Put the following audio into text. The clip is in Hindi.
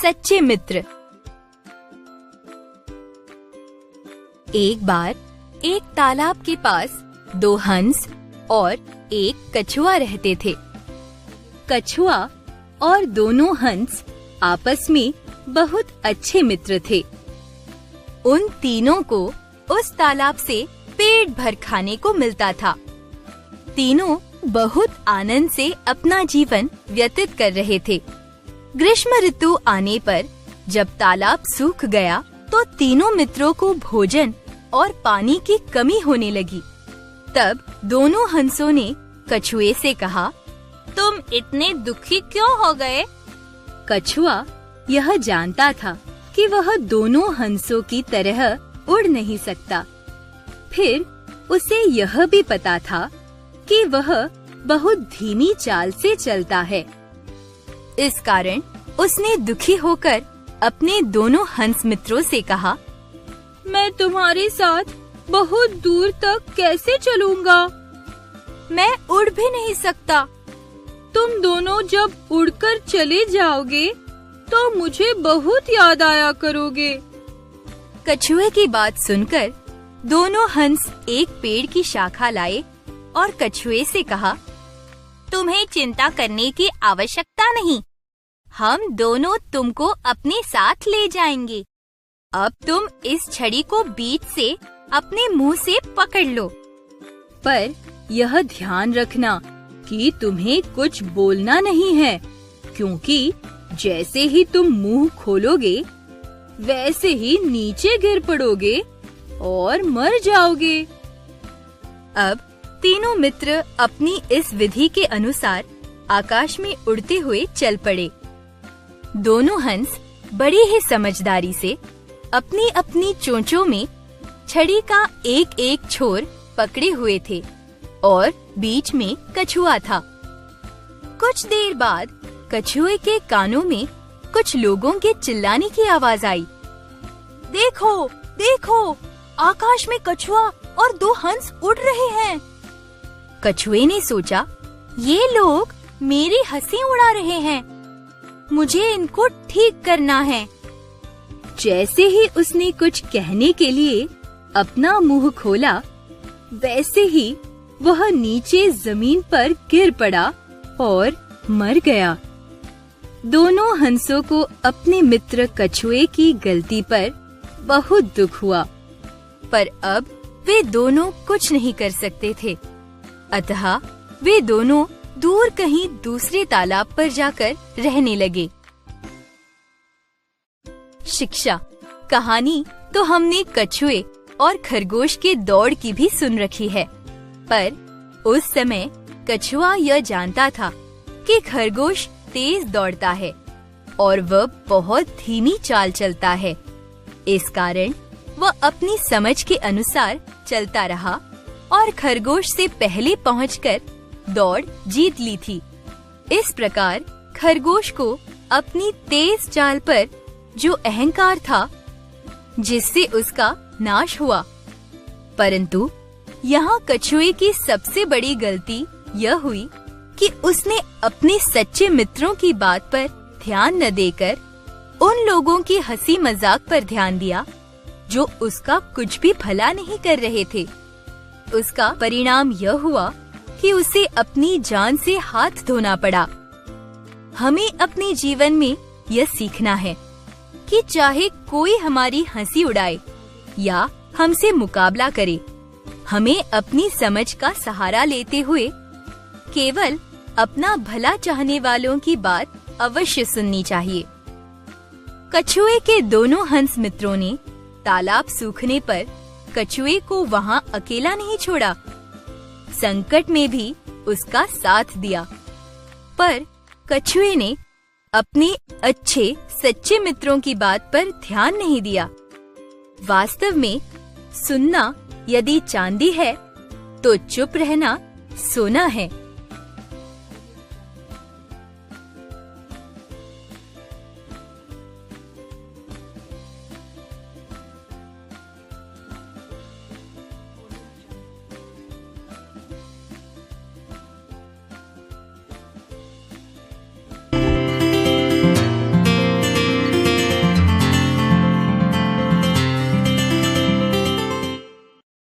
सच्चे मित्र। एक बार एक तालाब के पास 2 हंस और एक कछुआ रहते थे। कछुआ और दोनों हंस आपस में बहुत अच्छे मित्र थे। उन तीनों को उस तालाब से पेट भर खाने को मिलता था। तीनों बहुत आनंद से अपना जीवन व्यतीत कर रहे थे। ग्रीष्म ऋतु आने पर जब तालाब सूख गया तो तीनों मित्रों को भोजन और पानी की कमी होने लगी। तब दोनों हंसों ने कछुए से कहा, तुम इतने दुखी क्यों हो गए? कछुआ यह जानता था कि वह दोनों हंसों की तरह उड़ नहीं सकता। फिर उसे यह भी पता था कि वह बहुत धीमी चाल से चलता है। इस कारण उसने दुखी होकर अपने दोनों हंस मित्रों से कहा, मैं तुम्हारे साथ बहुत दूर तक कैसे चलूंगा? मैं उड़ भी नहीं सकता। तुम दोनों जब उड़कर चले जाओगे तो मुझे बहुत याद आया करोगे। कछुए की बात सुनकर दोनों हंस एक पेड़ की शाखा लाए और कछुए से कहा, तुम्हें चिंता करने की आवश्यकता नहीं। हम दोनों तुमको अपने साथ ले जाएंगे। अब तुम इस छड़ी को बीच से अपने मुंह से पकड़ लो। पर यह ध्यान रखना कि तुम्हें कुछ बोलना नहीं है, क्योंकि जैसे ही तुम मुंह खोलोगे वैसे ही नीचे गिर पड़ोगे और मर जाओगे। अब तीनों मित्र अपनी इस विधि के अनुसार आकाश में उड़ते हुए चल पड़े। दोनों हंस बड़ी ही समझदारी से अपनी अपनी चोंचों में छड़ी का एक एक छोर पकड़े हुए थे और बीच में कछुआ था। कुछ देर बाद कछुए के कानों में कुछ लोगों के चिल्लाने की आवाज आई। देखो, देखो, आकाश में कछुआ और 2 हंस उड़ रहे हैं। कछुए ने सोचा, ये लोग मेरी हंसी उड़ा रहे हैं। मुझे इनको ठीक करना है। जैसे ही उसने कुछ कहने के लिए अपना मुंह खोला, वैसे ही वह नीचे जमीन पर गिर पड़ा और मर गया। दोनों हंसों को अपने मित्र कछुए की गलती पर बहुत दुख हुआ, पर अब वे दोनों कुछ नहीं कर सकते थे। अतः वे दोनों दूर कहीं दूसरे तालाब पर जाकर रहने लगे। शिक्षा। कहानी तो हमने कछुए और खरगोश के दौड़ की भी सुन रखी है, पर उस समय कछुआ यह जानता था कि खरगोश तेज दौड़ता है और वह बहुत धीमी चाल चलता है। इस कारण वह अपनी समझ के अनुसार चलता रहा और खरगोश से पहले पहुंचकर दौड़ जीत ली थी। इस प्रकार खरगोश को अपनी तेज चाल पर जो अहंकार था, जिससे उसका नाश हुआ। परंतु यहाँ कछुए की सबसे बड़ी गलती यह हुई कि उसने अपने सच्चे मित्रों की बात पर ध्यान न देकर उन लोगों की हंसी मजाक पर ध्यान दिया जो उसका कुछ भी भला नहीं कर रहे थे। उसका परिणाम यह हुआ कि उसे अपनी जान से हाथ धोना पड़ा। हमें अपने जीवन में यह सीखना है कि चाहे कोई हमारी हंसी उड़ाए या हमसे मुकाबला करे, हमें अपनी समझ का सहारा लेते हुए केवल अपना भला चाहने वालों की बात अवश्य सुननी चाहिए। कछुए के दोनों हंस मित्रों ने तालाब सूखने पर कछुए को वहां अकेला नहीं छोड़ा, संकट में भी उसका साथ दिया। पर कछुए ने अपने अच्छे सच्चे मित्रों की बात पर ध्यान नहीं दिया। वास्तव में सुनना यदि चांदी है तो चुप रहना सोना है।